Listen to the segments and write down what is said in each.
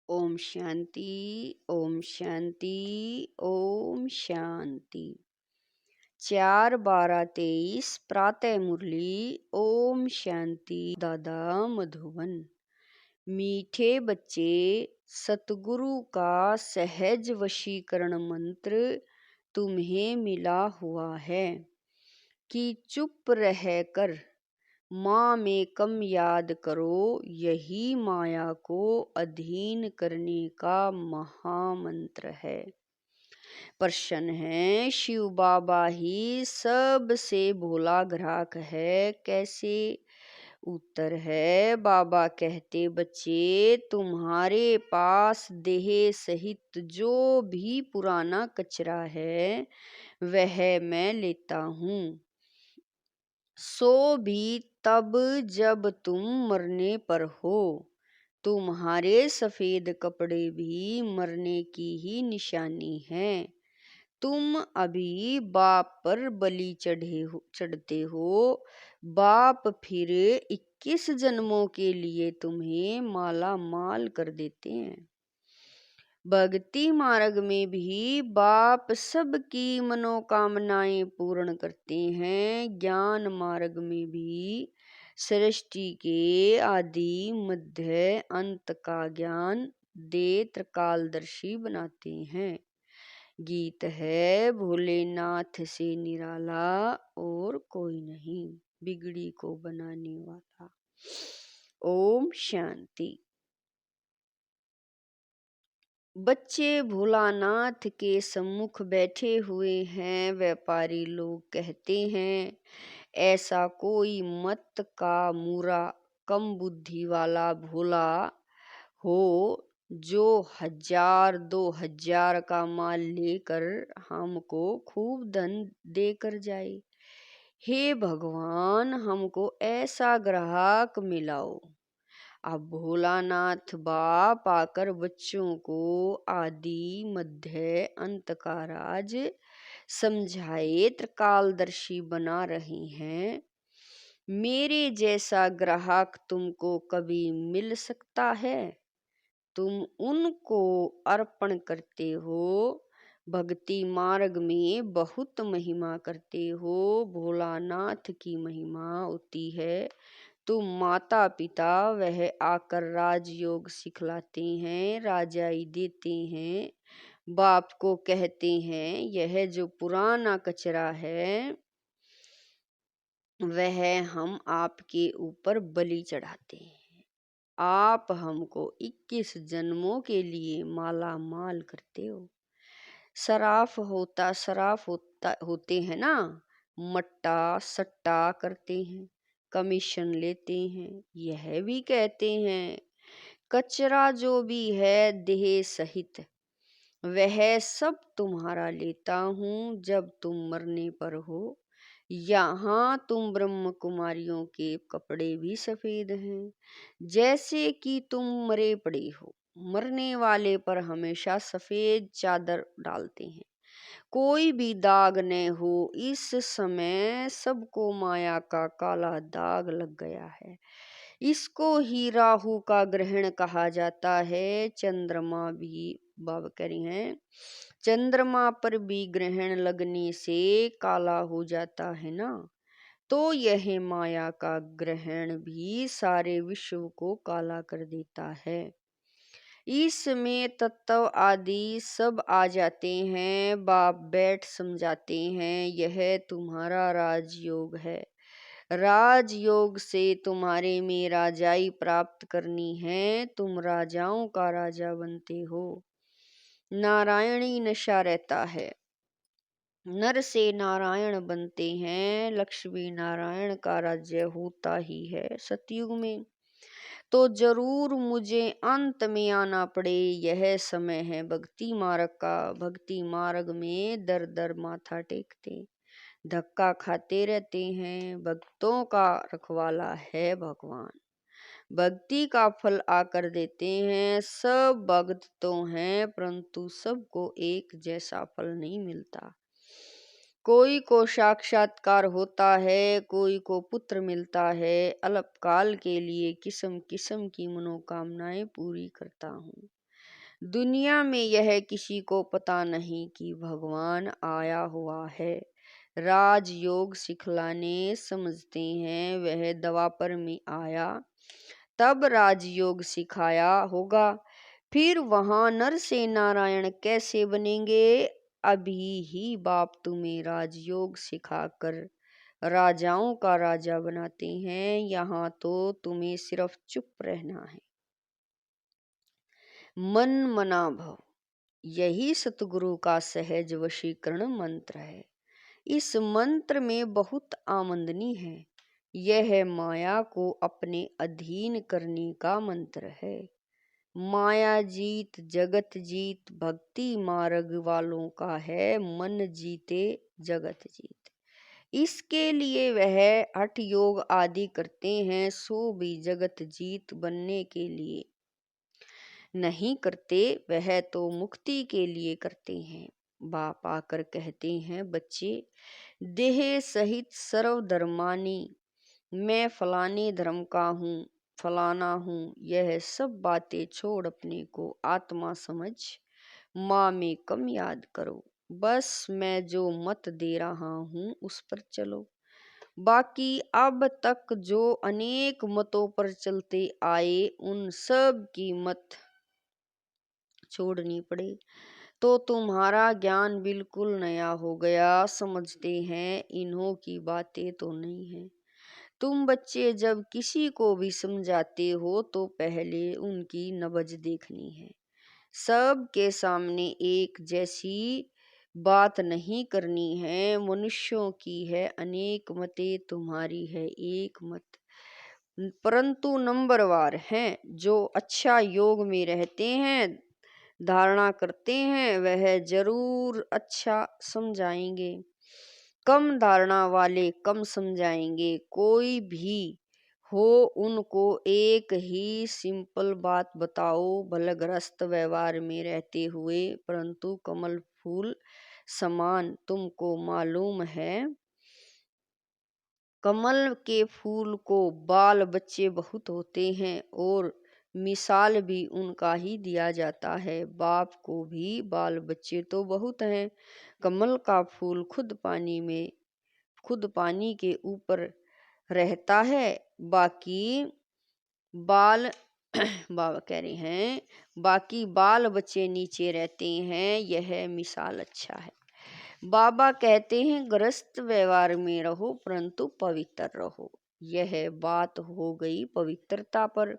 ओम शांति, ओम शांति, ओम शांति। 4/12/23 प्रातः मुरली। ओम शांति। दादा मधुबन। मीठे बच्चे, सतगुरु का सहज वशीकरण मंत्र तुम्हें मिला हुआ है कि चुप रहकर माँ में कम याद करो। यही माया को अधीन करने का महामंत्र है। प्रश्न है, शिव बाबा ही सबसे भोला ग्राहक है, कैसे? उत्तर है, बाबा कहते, बच्चे तुम्हारे पास देह सहित जो भी पुराना कचरा है वह मैं लेता हूँ। सो भी तब जब तुम मरने पर हो। तुम्हारे सफेद कपड़े भी मरने की ही निशानी है। तुम अभी बाप पर बलि चढ़ते हो। बाप फिर 21 जन्मों के लिए तुम्हें माला माल कर देते हैं। भक्ति मार्ग में भी बाप सबकी मनोकामनाएं पूर्ण करते हैं। ज्ञान मार्ग में भी सृष्टि के आदि मध्य अंत का ज्ञान दे त्रिकालदर्शी बनाते हैं। गीत है, भोलेनाथ से निराला और कोई नहीं, बिगड़ी को बनाने वाला। ओम शांति। बच्चे भोलानाथ के सम्मुख बैठे हुए हैं। व्यापारी लोग कहते हैं, ऐसा कोई मत का मूरा कम बुद्धि वाला भोला हो जो 1000-2000 का माल लेकर हमको खूब धन देकर जाए। हे भगवान, हमको ऐसा ग्राहक मिलाओ। अब भोलानाथ बाप आकर बच्चों को आदि मध्य अंत का राज समझाए त्रिकालदर्शी बना रहे हैं। मेरे जैसा ग्राहक तुमको कभी मिल सकता है? तुम उनको अर्पण करते हो। भक्ति मार्ग में बहुत महिमा करते हो। भोलानाथ की महिमा होती है। तुम माता पिता वह आकर राजयोग सिखलाते हैं, राजाई देते हैं। बाप को कहते हैं, यह जो पुराना कचरा है वह हम आपके ऊपर बलि चढ़ाते हैं। आप हमको 21 जन्मों के लिए माला माल करते हो। सराफ होते हैं ना, मट्टा सट्टा करते हैं, कमीशन लेते हैं। यह भी कहते हैं, कचरा जो भी है देह सहित वह सब तुम्हारा लेता हूँ जब तुम मरने पर हो। यहाँ तुम ब्रह्म कुमारियों के कपड़े भी सफेद हैं, जैसे कि तुम मरे पड़े हो। मरने वाले पर हमेशा सफेद चादर डालते हैं, कोई भी दाग न हो। इस समय सबको माया का काला दाग लग गया है। इसको ही राहु का ग्रहण कहा जाता है। चंद्रमा भी, बाबा कह रही हैं, चंद्रमा पर भी ग्रहण लगने से काला हो जाता है ना। तो यह माया का ग्रहण भी सारे विश्व को काला कर देता है। इसमें तत्व आदि सब आ जाते हैं। बाप बैठ समझाते हैं, यह तुम्हारा राजयोग है। राजयोग से तुम्हारे में राजाई प्राप्त करनी है। तुम राजाओं का राजा बनते हो। नारायणी नशा रहता है। नर से नारायण बनते हैं। लक्ष्मी नारायण का राज्य होता ही है सतयुग में। तो जरूर मुझे अंत में आना पड़े। यह समय है भक्ति मार्ग का। भक्ति मार्ग में दर दर माथा टेकते, धक्का खाते रहते हैं। भक्तों का रखवाला है भगवान। भक्ति का फल आकर देते हैं। सब भक्त तो हैं, परंतु सबको एक जैसा फल नहीं मिलता। कोई को साक्षात्कार होता है, कोई को पुत्र मिलता है। अल्पकाल के लिए किस्म किस्म की मनोकामनाएं पूरी करता हूँ। दुनिया में यह किसी को पता नहीं कि भगवान आया हुआ है। राजयोग सिखलाने समझते हैं वह द्वापर में आया, तब राजयोग सिखाया होगा। फिर वहां नर से नारायण कैसे बनेंगे? अभी ही बाप तुम्हें राजयोग सिखाकर राजाओं का राजा बनाते हैं। यहाँ तो तुम्हें सिर्फ चुप रहना है। मन मना भव, यही सतगुरु का सहज वशीकरण मंत्र है। इस मंत्र में बहुत आमदनी है। यह माया को अपने अधीन करने का मंत्र है। माया जीत जगत जीत भक्ति मार्ग वालों का है, मन जीते जगत जीत। इसके लिए वह हठ योग आदि करते हैं, सो भी जगत जीत बनने के लिए नहीं करते, वह तो मुक्ति के लिए करते हैं। बाप आकर कहते हैं, बच्चे देह सहित सर्वधर्मानी, मैं फलाने धर्म का हूँ, फलाना हूँ, यह सब बातें छोड़ अपने को आत्मा समझ माँ में कम याद करो। बस मैं जो मत दे रहा हूँ उस पर चलो। बाकी अब तक जो अनेक मतों पर चलते आए उन सब की मत छोड़नी पड़े तो तुम्हारा ज्ञान बिल्कुल नया हो गया। समझते हैं इन्हों की बातें तो नहीं है। तुम बच्चे जब किसी को भी समझाते हो तो पहले उनकी नब्ज देखनी है। सब के सामने एक जैसी बात नहीं करनी है। मनुष्यों की है अनेक मतें, तुम्हारी है एक मत। परंतु नंबरवार हैं जो अच्छा योग में रहते हैं, धारणा करते हैं, वह जरूर अच्छा समझाएंगे। कम धारणा वाले कम समझाएंगे। कोई भी हो उनको एक ही सिंपल बात बताओ, भलग्रस्त व्यवहार में रहते हुए, परंतु कमल फूल समान। तुमको मालूम है कमल के फूल को बाल बच्चे बहुत होते हैं और मिसाल भी उनका ही दिया जाता है। बाप को भी बाल बच्चे तो बहुत हैं। कमल का फूल खुद पानी के ऊपर रहता है, बाकी बाल बाबा कह रहे हैं बाकी बाल बच्चे नीचे रहते हैं। यह मिसाल अच्छा है। बाबा कहते हैं गृहस्थ व्यवहार में रहो परंतु पवित्र रहो। यह बात हो गई पवित्रता पर।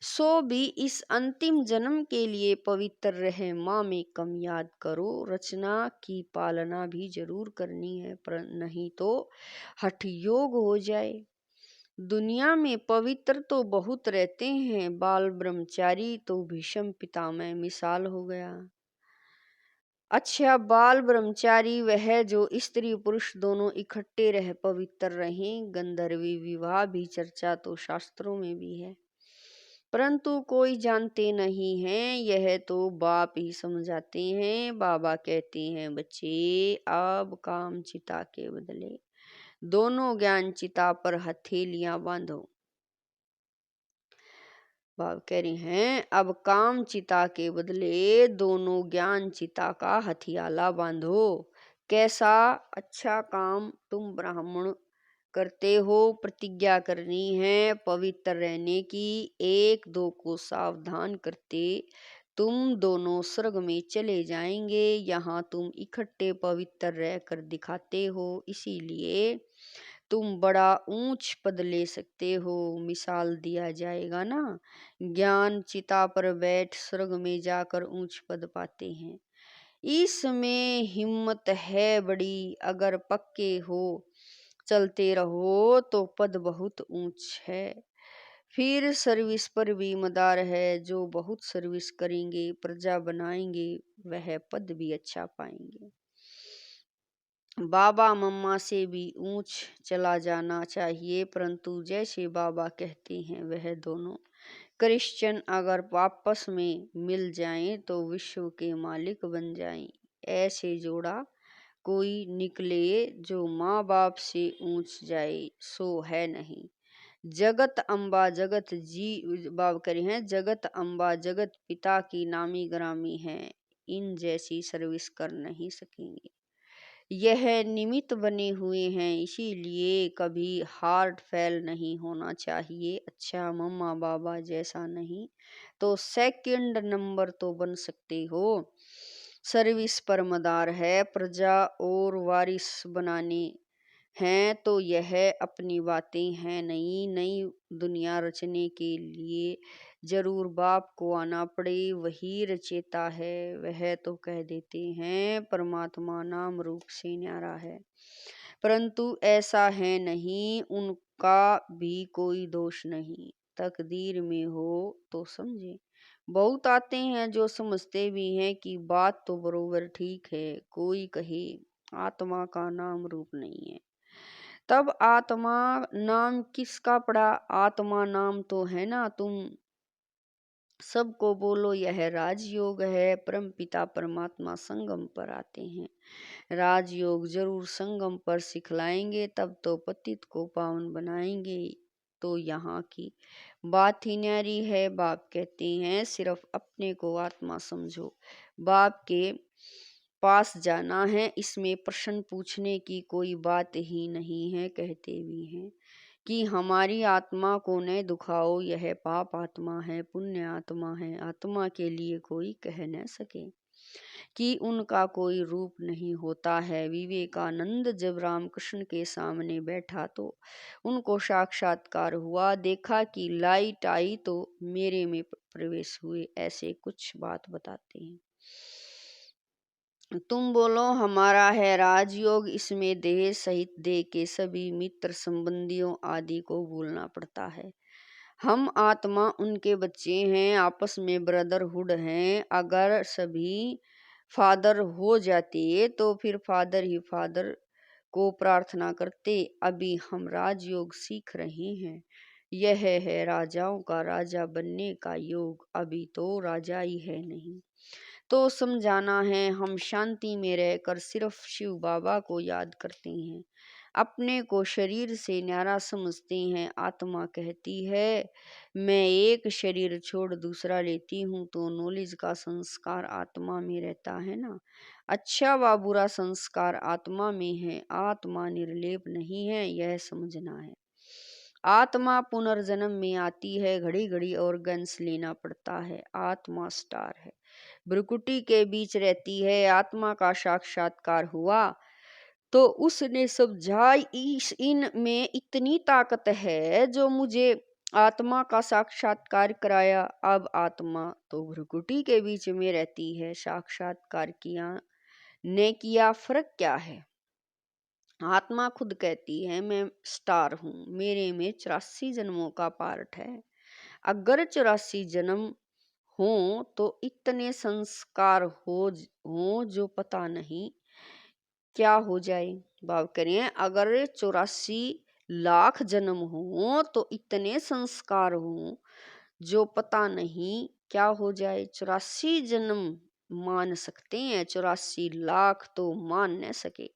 सो भी इस अंतिम जन्म के लिए पवित्र रहे, माँ में कम याद करो। रचना की पालना भी जरूर करनी है, पर नहीं तो हठ योग हो जाए। दुनिया में पवित्र तो बहुत रहते हैं, बाल ब्रह्मचारी तो भीष्म पितामह मिसाल हो गया। अच्छा, बाल ब्रह्मचारी वह जो स्त्री पुरुष दोनों इकट्ठे रह पवित्र रहें। गंधर्वी विवाह भी चर्चा तो शास्त्रों में भी है, परंतु कोई जानते नहीं हैं। यह तो बाप ही समझाते हैं। बाबा कहते हैं बच्चे अब काम चिता के बदले दोनों ज्ञान चिता पर हथेलियां बांधो। बाबा कह रहे हैं अब काम चिता के बदले दोनों ज्ञान चिता का हथियाला बांधो। कैसा? अच्छा काम तुम ब्राह्मण करते हो, प्रतिज्ञा करनी है पवित्र रहने की। एक दो को सावधान करते तुम दोनों स्वर्ग में चले जाएंगे। यहाँ तुम इकट्ठे पवित्र रहकर दिखाते हो, इसीलिए तुम बड़ा ऊंच पद ले सकते हो। मिसाल दिया जाएगा ना, ज्ञान चिता पर बैठ स्वर्ग में जाकर ऊंच पद पाते हैं। इसमें हिम्मत है बड़ी, अगर पक्के हो चलते रहो तो पद बहुत ऊंच है। फिर सर्विस पर भी मदार है। जो बहुत सर्विस करेंगे, प्रजा बनाएंगे, वह पद भी अच्छा पाएंगे। बाबा मम्मा से भी ऊंच चला जाना चाहिए, परंतु जैसे बाबा कहते हैं वह दोनों क्रिश्चियन अगर आपस में मिल जाएं तो विश्व के मालिक बन जाएं। ऐसे जोड़ा कोई निकले जो माँ बाप से ऊंच जाए, सो है नहीं। जगत अम्बा जगत जी बाब करे हैं, जगत अम्बा जगत पिता की नामी ग्रामी है, इन जैसी सर्विस कर नहीं सकेंगे। यह निमित्त बने हुए हैं, इसीलिए कभी हार्ट फेल नहीं होना चाहिए। अच्छा मम्मा बाबा जैसा नहीं तो सेकंड नंबर तो बन सकते हो। सर्विस पर मदार है, प्रजा और वारिस बनाने हैं, तो यह अपनी बातें हैं। नई नई दुनिया रचने के लिए जरूर बाप को आना पड़े, वही रचेता है। वह तो कह देते हैं परमात्मा नाम रूप से न्यारा है, परंतु ऐसा है नहीं, उनका भी कोई दोष नहीं। तकदीर में हो तो समझे। बहुत आते हैं जो समझते भी हैं कि बात तो बरोबर ठीक है, कोई कहे आत्मा का नाम रूप नहीं है। तब आत्मा नाम किसका पड़ा? आत्मा नाम तो है ना तुम सबको बोलो, यह राजयोग है। परम पिता परमात्मा संगम पर आते हैं, राजयोग जरूर संगम पर सिखलाएंगे, तब तो पतित को पावन बनाएंगे। तो यहाँ की बात ही न्यारी है। बाप कहते हैं सिर्फ अपने को आत्मा समझो, बाप के पास जाना है, इसमें प्रश्न पूछने की कोई बात ही नहीं है। कहते भी हैं कि हमारी आत्मा को न दुखाओ, यह पाप आत्मा है, पुण्य आत्मा है। आत्मा के लिए कोई कह न सके कि उनका कोई रूप नहीं होता है। विवेकानंद जब रामकृष्ण के सामने बैठा तो उनको साक्षात्कार हुआ, देखा कि लाइट आई तो मेरे में प्रवेश हुए, ऐसे कुछ बात बताते हैं। तुम बोलो हमारा है राजयोग, इसमें देह सहित देह के सभी मित्र संबंधियों आदि को भूलना पड़ता है। हम आत्मा उनके बच्चे हैं, आपस में ब्रदरहुड हैं। अगर सभी फादर हो जाते तो फिर फादर ही फादर को प्रार्थना करते। अभी हम राजयोग सीख रहे हैं, यह है राजाओं का राजा बनने का योग, अभी तो राजा ही है नहीं। तो समझाना है, हम शांति में रहकर सिर्फ शिव बाबा को याद करते हैं, अपने को शरीर से न्यारा समझते हैं। आत्मा कहती है मैं एक शरीर छोड़ दूसरा लेती हूँ, तो नॉलेज का संस्कार आत्मा में रहता है ना। अच्छा व बुरा संस्कार आत्मा में है, आत्मा निर्लेप नहीं है, यह समझना है। आत्मा पुनर्जन्म में आती है, घड़ी घड़ी ऑर्गन्स लेना पड़ता है। आत्मा स्टार है, भ्रुकुटी के बीच रहती है। आत्मा का साक्षात्कार हुआ तो उसने समझा इस इन में इतनी ताकत है जो मुझे आत्मा का साक्षात्कार कराया। अब आत्मा तो भ्रुकुटी के बीच में रहती है, साक्षात्कार किया ने किया, फर्क क्या है? आत्मा खुद कहती है मैं स्टार हूँ, मेरे में 84 जन्मों का पार्ट है। अगर 84 जन्म हो तो इतने संस्कार हो जो पता नहीं क्या हो जाए। भाव करें, अगर 84 लाख जन्म हो तो इतने संस्कार हो जो पता नहीं क्या हो जाए। 84 जन्म मान सकते हैं, 84 लाख तो मान न सके।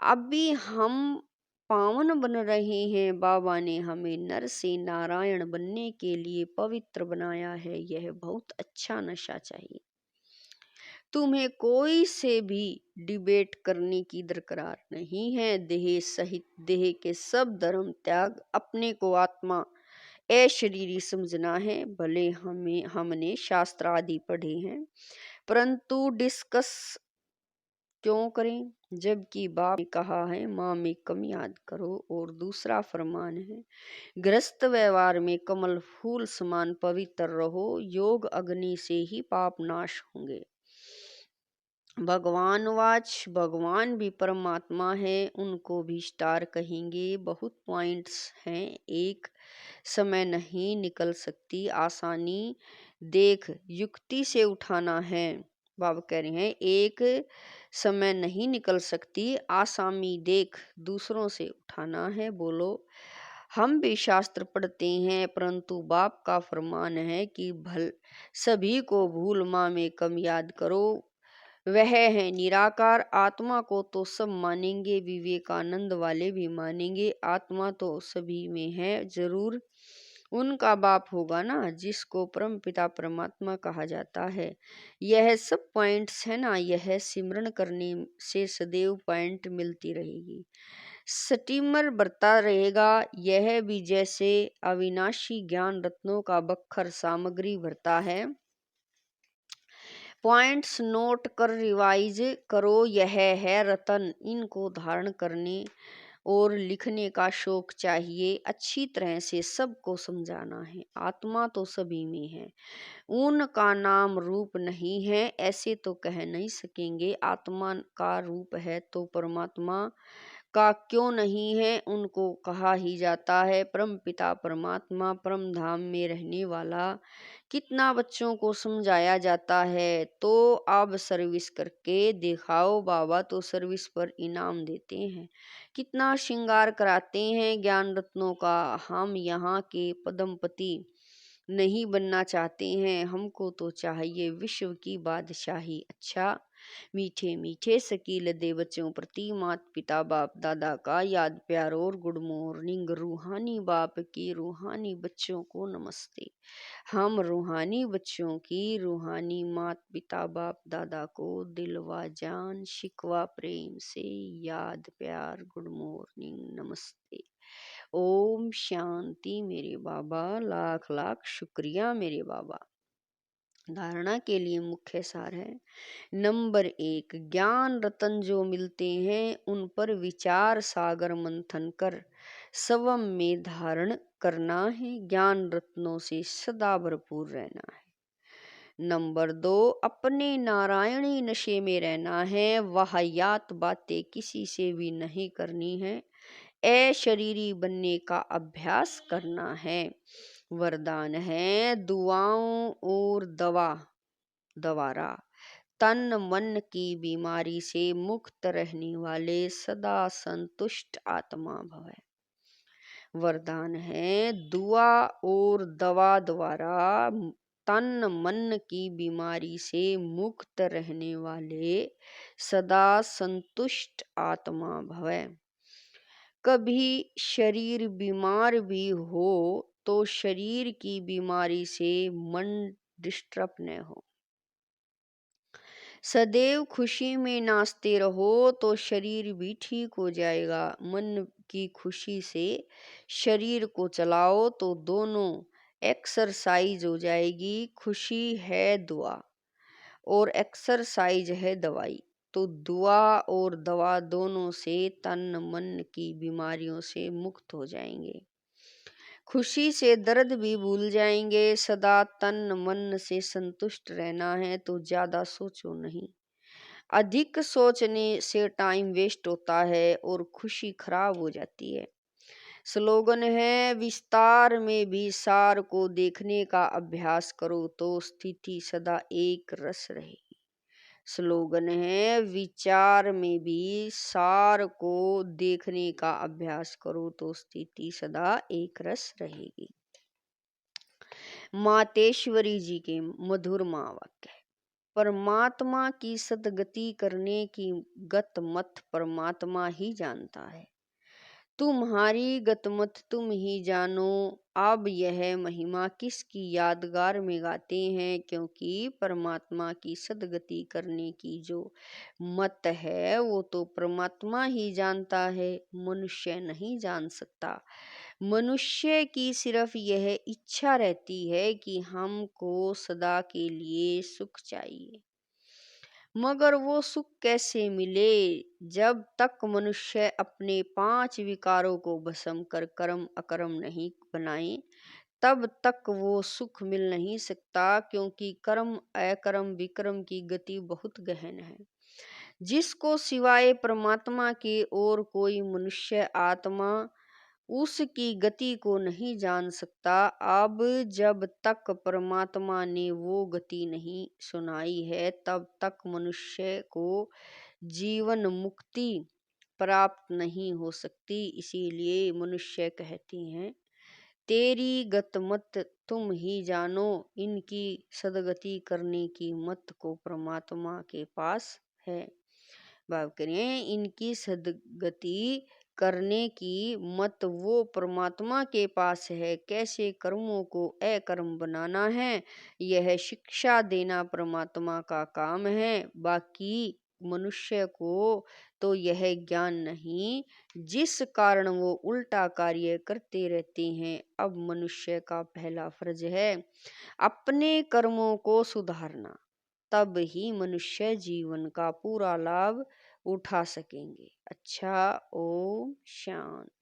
अभी हम पावन बन रहे हैं, बाबा ने हमें नर से नारायण बनने के लिए पवित्र बनाया है। यह बहुत अच्छा नशा चाहिए। तुम्हें कोई से भी डिबेट करने की दरकार नहीं है। देह सहित देह के सब धर्म त्याग, अपने को आत्मा अशरीरी समझना है। भले हमने शास्त्र आदि पढ़े हैं, परंतु डिस्कस क्यों करें, जबकि बाप ने कहा है माँ में कम याद करो। और दूसरा फरमान है गृहस्थ व्यवहार में कमल फूल समान पवित्र रहो, योग अग्नि से ही पाप नाश होंगे। भगवान वाच, भगवान भी परमात्मा है, उनको भी स्टार कहेंगे। बहुत पॉइंट्स हैं, एक समय नहीं निकल सकती। आसानी देख युक्ति से उठाना है। बाबा कह रहे हैं एक समय नहीं निकल सकती, आसामी देख दूसरों से उठाना है। बोलो हम भी शास्त्र पढ़ते हैं, परंतु बाप का फरमान है कि भल सभी को भूल माँ में कम याद करो। वह है निराकार। आत्मा को तो सब मानेंगे, विवेकानंद वाले भी मानेंगे। आत्मा तो सभी में है, जरूर उनका बाप होगा ना, जिसको परम पिता परमात्मा कहा जाता है। यह सब पॉइंट्स है ना, यह सिमरन करने से सदैव पॉइंट मिलती रहेगी, स्टीमर बढ़ता रहेगा। यह भी जैसे अविनाशी ज्ञान रत्नों का बख्तर सामग्री भरता है। पॉइंट्स नोट कर रिवाइज करो, यह है रतन। इनको धारण करने और लिखने का शौक चाहिए, अच्छी तरह से सबको समझाना है। आत्मा तो सभी में है, उनका नाम रूप नहीं है, ऐसे तो कह नहीं सकेंगे। आत्मा का रूप है तो परमात्मा का क्यों नहीं है, उनको कहा ही जाता है परम पिता परमात्मा, परम धाम में रहने वाला। कितना बच्चों को समझाया जाता है, तो अब सर्विस करके दिखाओ बाबा, तो सर्विस पर इनाम देते हैं। कितना श्रृंगार कराते हैं ज्ञान रत्नों का। हम यहाँ के पद्मपति नहीं बनना चाहते हैं, हमको तो चाहिए विश्व की बादशाही। अच्छा, मीठे मीठे शकील दे बच्चों प्रति माता पिता बाप दादा का याद प्यार और गुड मॉर्निंग। रूहानी बाप की रूहानी बच्चों को नमस्ते। हम रूहानी बच्चों की रूहानी माता पिता बाप दादा को दिलवा जान शिकवा प्रेम से याद प्यार गुड मॉर्निंग नमस्ते। ओम शांति मेरे बाबा, लाख लाख शुक्रिया मेरे बाबा। धारणा के लिए मुख्य सार है। नंबर 1, ज्ञान रतन जो मिलते हैं उन पर विचार सागर मंथन कर स्वयं में धारण करना है। ज्ञान रत्नों से सदा भरपूर रहना है। नंबर 2, अपने नारायणी नशे में रहना है। वाहियात बातें किसी से भी नहीं करनी है। शरीरी बनने का अभ्यास करना है। वरदान है दुआओं और दवारा तन मन की बीमारी से मुक्त रहने वाले सदा संतुष्ट आत्मा भव। वरदान है दुआ और दवा द्वारा तन मन की बीमारी से मुक्त रहने वाले सदा संतुष्ट आत्मा भव। कभी शरीर बीमार भी हो तो शरीर की बीमारी से मन डिस्टर्ब न हो। सदैव खुशी में नाचते रहो तो शरीर भी ठीक हो जाएगा। मन की खुशी से शरीर को चलाओ तो दोनों एक्सरसाइज हो जाएगी। खुशी है दुआ और एक्सरसाइज है दवाई, तो दुआ और दवा दोनों से तन मन की बीमारियों से मुक्त हो जाएंगे। खुशी से दर्द भी भूल जाएंगे। सदा तन मन से संतुष्ट रहना है तो ज्यादा सोचो नहीं। अधिक सोचने से टाइम वेस्ट होता है और खुशी खराब हो जाती है। स्लोगन है विस्तार में भी सार को देखने का अभ्यास करो तो स्थिति सदा एक रस रहेगी। स्लोगन है विचार में भी सार को देखने का अभ्यास करो तो स्थिति सदा एक रस रहेगी। मातेश्वरी जी के मधुर वाक्य है। परमात्मा की सदगति करने की गत मत परमात्मा ही जानता है। तुम्हारी गतमत तुम ही जानो। अब यह महिमा किसकी यादगार में गाते हैं, क्योंकि परमात्मा की सदगति करने की जो मत है वो तो परमात्मा ही जानता है, मनुष्य नहीं जान सकता। मनुष्य की सिर्फ यह इच्छा रहती है कि हमको सदा के लिए सुख चाहिए, मगर वो सुख कैसे मिले जब तक मनुष्य अपने 5 विकारों को भस्म कर कर्म अकर्म नहीं बनाए, तब तक वो सुख मिल नहीं सकता। क्योंकि कर्म अकर्म विक्रम की गति बहुत गहन है, जिसको सिवाय परमात्मा के और कोई मनुष्य आत्मा उसकी गति को नहीं जान सकता। अब जब तक परमात्मा ने वो गति नहीं सुनाई है तब तक मनुष्य को जीवन मुक्ति प्राप्त नहीं हो सकती। इसीलिए मनुष्य कहते हैं तेरी गत मत तुम ही जानो, इनकी सदगति करने की मत को परमात्मा के पास है। भाव करें, इनकी सदगति करने की मत वो परमात्मा के पास है। कैसे कर्मों को अकर्म बनाना है, यह शिक्षा देना परमात्मा का काम है। बाकी मनुष्य को तो यह ज्ञान नहीं, जिस कारण वो उल्टा कार्य करते रहते हैं। अब मनुष्य का पहला फर्ज है अपने कर्मों को सुधारना, तब ही मनुष्य जीवन का पूरा लाभ उठा सकेंगे। अच्छा, ओम शांति।